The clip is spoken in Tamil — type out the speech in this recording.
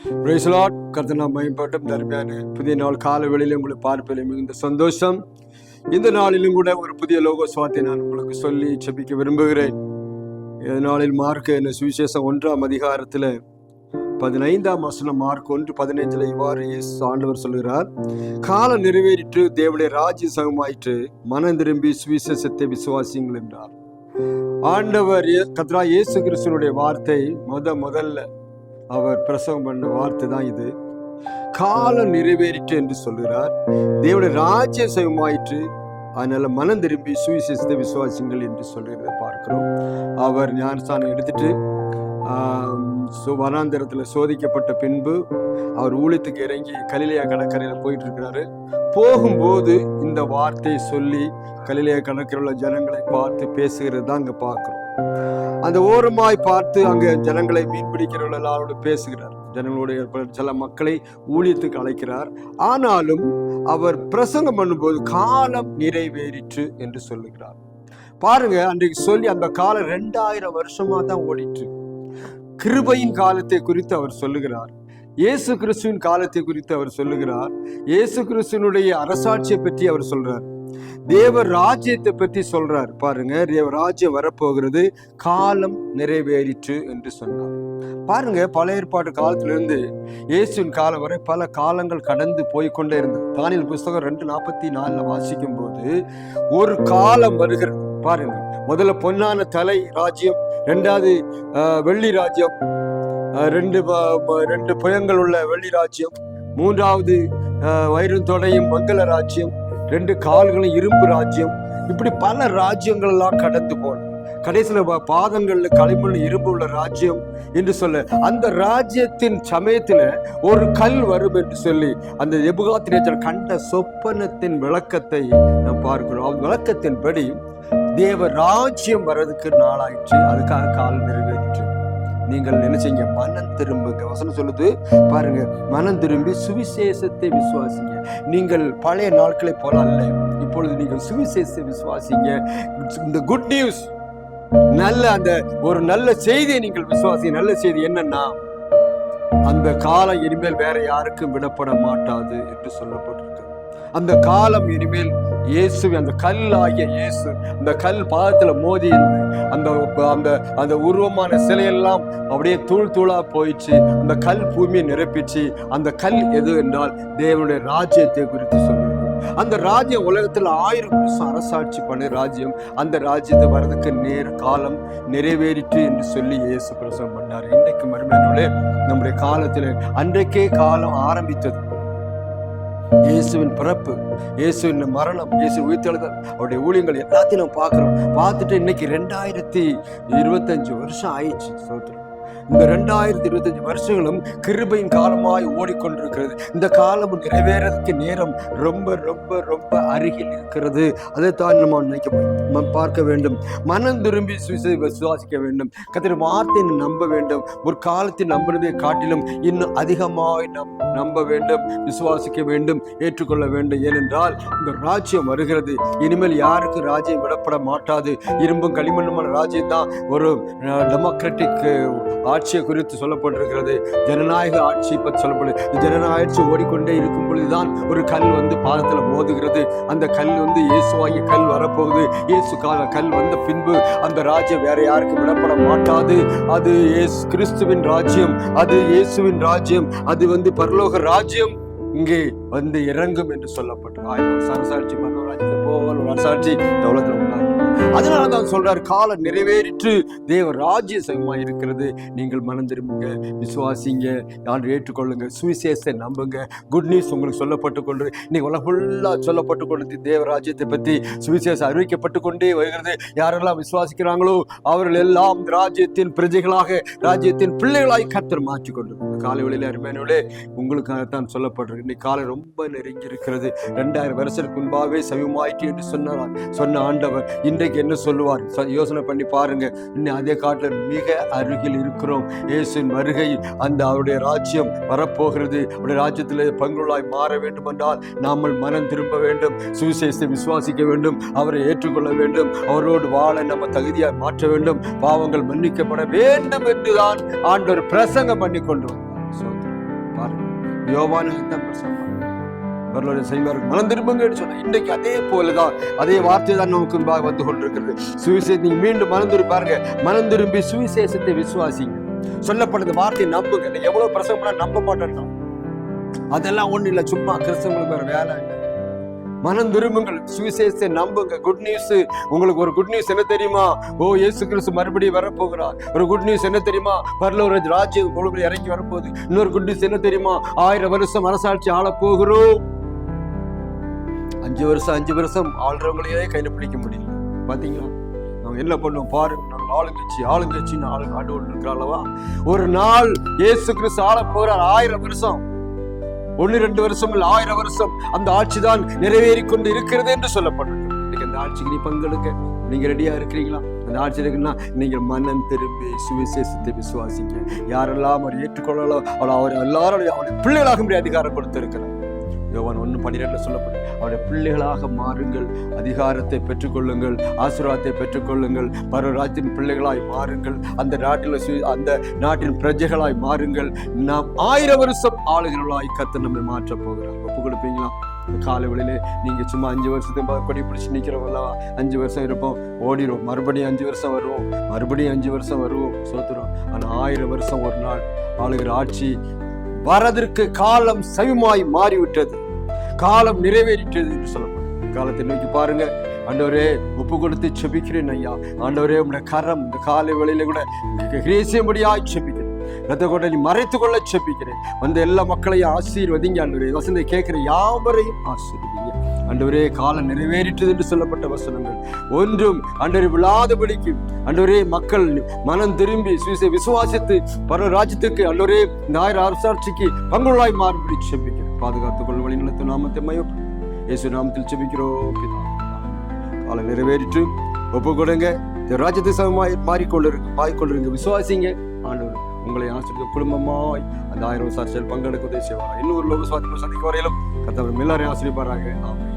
Praise the Lord. கர்த்தர் நாம் மகிமைப்பட்டும். தர்மையான புதிய நாள் காலை வேளையிலே உங்களை பார்ப்பதில் மிகுந்த சந்தோஷம். இந்த நாளிலும் கூட ஒரு புதிய லோகோஸ்வாத்தை நான் உங்களுக்கு சொல்லி ஜெபிக்க விரும்புகிறேன். இந்த நாளில் மார்க் என்ன சுவிசேஷம் 1ஆம் அதிகாரத்தில் 15ஆம் வசனம், மார்க் 1:15 இவ்வாறு ஆண்டவர் சொல்கிறார்: காலம் நிறைவேறிற்று, தேவனுடைய ராஜ்யம் சமமாயிற்று, மனம் திரும்பி சுவிசேஷத்தை விசுவாசியுங்கள் என்றார். ஆண்டவர் கர்த்தராகிய இயேசு கிறிஸ்துவினுடைய வார்த்தை முதல்ல அவர் பிரசவம் பண்ண வார்த்தை தான் இது. காலம் நிறைவேறிற்று என்று சொல்கிறார். தேவனுடைய ராஜ்யம் சமமாயிற்று, அதனால மனம் திரும்பி சுவிசேஷத்தை விசுவாசிங்கள் என்று சொல்கிறத பார்க்கிறோம். அவர் ஞானஸ்தானம் எடுத்துட்டு வனாந்தரத்தில் சோதிக்கப்பட்ட பின்பு அவர் ஊழியத்துக்கு இறங்கி கலிலேயா கடற்கரையில் போயிட்டு இருக்கிறாரு. போகும்போது இந்த வார்த்தையை சொல்லி கலிலேயா கடற்கரையில் உள்ள ஜனங்களை பார்த்து பேசுகிறது தான் அங்கே பார்க்கிறோம். அந்த ஓரமாய் பார்த்து அங்கே ஜனங்களை மீன் பிடிக்கிறவர்களோடு பேசுகிறார். ஜனங்களுடைய சில மக்களை ஊழியத்துக்கு அழைக்கிறார். ஆனாலும் அவர் பிரசங்கம் பண்ணும்போது காலம் நிறைவேறிற்று என்று சொல்லுகிறார். பாருங்க, அன்றைக்கு சொல்லி அந்த காலம் 2000 வருஷமா தான் ஓடிட்டு. கிருபையின் காலத்தை குறித்து அவர் சொல்லுகிறார். இயேசு கிறிஸ்துவின் காலத்தை குறித்து அவர் சொல்லுகிறார். இயேசு கிறிஸ்துவனுடைய அரசாட்சியை பற்றி அவர் சொல்றார். தேவ ராஜ்யத்தை பற்றி சொல்றார். பாருங்க, தேவ ராஜ்யம் வரப்போகிறது, காலம் நிறைவேறிற்று என்று சொன்னார். பாருங்க, பழைய ஏற்பாட்டு காலத்திலிருந்து இயேசுவின் காலம் வரை பல காலங்கள் கடந்து போய்கொண்டே இருந்தது. தானியேல் புஸ்தகம் 2:44 வாசிக்கும் போது ஒரு காலம் வருகிறது. பாருங்க, முதல்ல பொன்னான தலை ராஜ்யம், 2வது வெள்ளி ராஜ்யம், 2 புயங்கள் உள்ள வெள்ளி ராஜ்யம், 3வது வயிறும் தொடையும் மங்கள ராஜ்யம், 2 கால்களும் இரும்பு ராஜ்யம். இப்படி பல ராஜ்யங்கள் எல்லாம் கடந்து போன கடைசியில் பாதங்கள்ல களிமண் இரும்பு உள்ள ராஜ்யம் என்று சொல்ல, அந்த ராஜ்யத்தின் சமயத்துல ஒரு கல் வரும் என்று சொல்லி அந்த எபுகாத்நேச்சர் கண்ட சொப்பனத்தின் விளக்கத்தை நாம் பார்க்கிறோம். அந்த விளக்கத்தின்படி தேவ ராஜ்யம் வர்றதுக்கு நாளாயிற்று, அதுக்காக காலம் நிறைவேறிற்று. நீங்கள் நினைச்சீங்க, மனம் திரும்புங்க. வசனம் சொல்லுது பாருங்க, மனம் திரும்பி சுவிசேஷத்தை விசுவாசிங்க. நீங்கள் பழைய நாட்களை போல அல்ல, இப்பொழுது நீங்கள் சுவிசேஷத்தை விசுவாசிங்க. இந்த குட் நியூஸ், நல்ல அந்த ஒரு நல்ல செய்தியை நீங்கள் விசுவாசிங்க. நல்ல செய்தி என்னன்னா, அந்த காலம் இனிமேல் வேற யாருக்கும் விடப்பட மாட்டாது என்று சொல்லப்பட்டிருக்கு. அந்த காலம் இனிமேல் இயேசு, அந்த கல் ஆகிய இயேசு, அந்த கல் பாதத்துல மோதி அந்த உருவமான சிலையெல்லாம் அப்படியே தூள் தூளா போயிடுச்சு. அந்த கல் பூமியை நிரப்பிச்சு. அந்த கல் எது என்றால் தேவனுடைய ராஜ்யத்தை குறித்து சொல்லுது. அந்த ராஜ்யம் உலகத்துல 1000 வருஷம் அரசாட்சி பண்ண ராஜ்யம். அந்த ராஜ்யத்தை வர்றதுக்கு நேர காலம் நிறைவேறிட்டு என்று சொல்லி இயேசு பிரசவம் பண்ணார். இன்றைக்கு மறுமையிலே நம்முடைய காலத்துல அன்றைக்கே காலம் ஆரம்பித்தது. இயேசுவின் பிறப்பு, இயேசுவின் மரணம், இயேசு உயிர்த்தெழுதல், அவருடைய ஊழியங்கள் எல்லாத்தையும் நம்ம பார்க்கிறோம். பார்த்துட்டு இன்னைக்கு 2025 வருஷம் ஆயிடுச்சு. சோத்திரம். இந்த 2025 வருஷங்களும் கிருபையின் காலமாய் ஓடிக்கொண்டிருக்கிறது. இந்த காலம் நிறைவேறதுக்கு நேரம் ரொம்ப ரொம்ப ரொம்ப அருகில் இருக்கிறது. அதைத்தான் நம்ம பார்க்க வேண்டும். மனம் திரும்பி விசுவாசிக்க வேண்டும். கர்த்தர் வார்த்தையை நம்ப வேண்டும். ஒரு காலத்தில் நம்பினதை காட்டிலும் இன்னும் அதிகமாய் நம்ப வேண்டும், விசுவாசிக்க வேண்டும், ஏற்றுக்கொள்ள வேண்டும். ஏனென்றால் இந்த ராஜ்யம் வருகிறது. இனிமேல் யாருக்கு ராஜ்யம் விடப்பட மாட்டாது. இரும்பும் களிமண்ணுமான ராஜ்யம் தான் ஒரு டெமோக்ராட்டிக் ஆட்சியை குறித்து சொல்லப்பட்டிருக்கிறது. ஜனநாயக ஆட்சி பற்றி சொல்லப்படுது. ஜனநாயக ஆட்சி ஓடிக்கொண்டே இருக்கும் பொழுதுதான் ஒரு கல் வந்து பாதத்தில் மோதுகிறது. அந்த கல் வந்து இயேசுவாகிய கல் வரப்போகுது. இயேசு கல் வந்த பின்பு அந்த ராஜ்யம் வேற யாருக்கும் விடப்பட மாட்டாது. அது இயேசு கிறிஸ்துவின் ராஜ்யம், அது இயேசுவின் ராஜ்யம், அது வந்து பரலோக ராஜ்யம் இங்கே வந்து இறங்கும் என்று சொல்லப்பட்டது. 1000 வருஷம் அரசாட்சி, பரலோக ராஜ்யத்தை போக ஒரு அரசாட்சி இந்த உலகத்தில் உண்டாகும். அதனாலதான் சொல்றாரு, காலம் நிறைவேறிற்று, தேவ ராஜ்ய சமமாய் இருக்கிறது. நீங்கள் மனம் திரும்புங்க, விசுவாசிங்க, யாரும் ஏற்றுக்கொள்ளுங்க, சுவிசேஷத்தை நம்புங்க. குட் நியூஸ் உங்களுக்கு சொல்லப்பட்டு கொண்டு இன்னைக்கு உலகம் ஃபுல்லா சொல்லப்பட்டு கொண்டு தேவ ராஜ்யத்தை பற்றி சுவிசேஷம் அறிவிக்கப்பட்டு கொண்டே வருகிறது. யாரெல்லாம் விசுவாசிக்கிறாங்களோ அவர்கள் எல்லாம் ராஜ்யத்தின் பிரஜைகளாக, ராஜ்யத்தின் பிள்ளைகளாய் கர்த்தர் மாற்றி கொண்டு காலை வேளையிலே அருமையானவர்களே உங்களுக்காகத்தான் சொல்லப்படுறது. இன்னைக்கு காலை ரொம்ப நெருங்கி இருக்கிறது. 2000 வருஷத்துக்கு முன்பாகவே சமயமாயிற்று என்று சொன்ன ஆண்டவர் இன்றைக்கு என்ன சொல்லுவார்? யோசனை பண்ணி பாருங்க. இன்னும் அதே காட்டில் மிக அருகில் இருக்கிறோம். இயேசுவின் வருகை, அந்த அவருடைய ராஜ்யம் வரப்போகிறது. அவருடைய ராஜ்யத்தில் பங்குள்ளாய் மாற வேண்டும் என்றால் நாமல் மனம் திரும்ப வேண்டும், சுவிசேஷத்தை விசுவாசிக்க வேண்டும், அவரை ஏற்றுக்கொள்ள வேண்டும், அவரோடு வாழ நம்ம தகுதியாக மாற்ற வேண்டும், பாவங்கள் மன்னிக்கப்பட வேண்டும் என்றுதான் ஆண்டவர் பிரசங்கம் பண்ணி கொண்டு வந்தார். பாருங்க, யோவான் தான் பிரசங்கம் வரலாறு செய்வார்கள், மனம் திரும்புங்கன்னு சொன்ன. இன்னைக்கு அதே போலதான், அதே வார்த்தை தான் நமக்கு முன்பாக வந்து கொண்டிருக்கிறது. சுவிசேஷம் நீங்க மீண்டும் மனம் திரும்பி பாருங்க, மனம் திரும்பி சுவிசேஷத்தை விசுவாசிங்க, சொல்லப்படுற வார்த்தையை நம்புங்க. நீங்க எவ்வளவு பிரசங்கம் பண்ணா நம்ப மாட்டேன், அதெல்லாம் ஒண்ணு இல்லை, சும்மா கிறிஸ்தவங்களுக்கு வேற வேலை இல்லை. மனம் திரும்புங்கள், சுவிசேஷத்தை நம்புங்க. குட் நியூஸ், உங்களுக்கு ஒரு குட் நியூஸ் என்ன தெரியுமா? ஓ, இயேசு கிறிஸ்து மறுபடியும் வரப்போகிறார். ஒரு குட் நியூஸ் என்ன தெரியுமா? பரலோக ராஜ்யம் பொழுது இறங்கி வரப்போகுது. இன்னொரு குட் நியூஸ் என்ன தெரியுமா? 1000 வருஷம் அரசாட்சி ஆள போகிறோம். 5 வருஷம் ஆள்றவங்களையே கையில பிடிக்க முடியல. பாத்தீங்களா, நம்ம என்ன பண்ணுவோம் பாருங்க. நம்ம ஆளுங்கட்சின்னு ஆண்டு கொண்டு இருக்கிறாளவா? ஒரு நாள் இயேசு கிறிஸ்து ஆள போகிறார். 1000 வருஷம், 1-2 வருஷம் இல்ல, 1000 வருஷம் அந்த ஆட்சி தான் நிறைவேறி கொண்டு இருக்கிறது என்று சொல்லப்பட்டிருக்கு. இன்னைக்கு அந்த ஆட்சிக்கு நீ பங்கெடுக்க நீங்க ரெடியா இருக்கிறீங்களா? அந்த ஆட்சி இருக்குன்னா நீங்க மனம் திரும்பி சுவிசேஷத்தை விசுவாசிங்க. யாரெல்லாம் அவர் ஏற்றுக்கொள்ளலாம் அவர் எல்லாரும் அவருடைய பிள்ளைகளாக அதிகாரம் கொடுத்திருக்கிறார். யோவான் 1:12 சொல்லப்படும், அவருடைய பிள்ளைகளாக மாறுங்கள், அதிகாரத்தை பெற்றுக்கொள்ளுங்கள், ஆசீர்வாதத்தை பெற்றுக்கொள்ளுங்கள், பரராஜ்யத்தின் பிள்ளைகளாய் மாறுங்கள், அந்த நாட்டின் பிரஜைகளாய் மாறுங்கள். நாம் 1000 வருஷம் ஆளுகிறவர்களாய் கர்த்தர் நம்மை மாற்ற போகிறார். ஒப்பு கொடுப்பீங்களா? காலை வேளையிலே நீங்க சும்மா 5 வருஷத்துக்கு கொடி பிடிச்சி நிக்கிறவங்களா? 5 வருஷம் இருப்போம், ஓடிடும், மறுபடியும் 5 வருஷம் வருவோம், மறுபடியும் 5 வருஷம் வருவோம், சோத்துறோம். ஆனா 1000 வருஷம் ஒரு நாள் ஆளுகிற ஆட்சி வரதற்கு காலம் சமயமாய் மாறிவிட்டது, காலம் நிறைவேறிட்டது என்று சொல்லப்படும். காலத்தை நோக்கி பாருங்க. ஆண்டவரே, ஒப்பு கொடுத்து செபிக்கிறேன் ஐயா. ஆண்டவரே, உங்களுடைய கரம் இந்த காலை வேளையில கூட கிரேசியபடியாய் செபிக்கிறேன். ரத்த கொண்டை நீ மறைத்துக் கொள்ள செபிக்கிறேன். வந்த எல்லா மக்களையும் ஆசீர்வதிங்க ஆண்டவரே. வசனத்தை கேட்கிற யாவரையும் ஆசீர்வதிங்க ஆண்டவரே. காலம் நிறைவேறிட்டது என்று சொல்லப்பட்ட வசனங்கள் ஒன்றும் ஆண்டவரே விழாதபடிக்கு ஆண்டவரே மக்கள் மனம் திரும்பி விசுவாசித்து பரராஜ்யத்துக்கு ஆண்டவரே இந்த 1000 அரசாட்சிக்கு பங்குள்ளாய் மாறுபடி செபிக்கிறேன். பாதுகாத்துக் கொள்ள வழி நடத்த நாமத்தை மையப்படும் இயேசு நாமத்தில் செபிக்கிறோம். காலம் நிறைவேறிட்டு ஒப்பு கொடுங்க. ராஜ்யத்தை சமமாய் மாறிக்கொண்டிருங்க, விசுவாசிங்க. ஆண்டவர் உங்களை ஆசிரியர் குடும்பமாய் அந்த 1000 வருஷம் பங்கெடுக்க உதவி செய்வார். இன்னொரு லோக சுவாத்தியம் சந்திக்க வரையிலும் கர்த்தர் எல்லாரையும் ஆசீர்வதிப்பாராக. ஆமென்.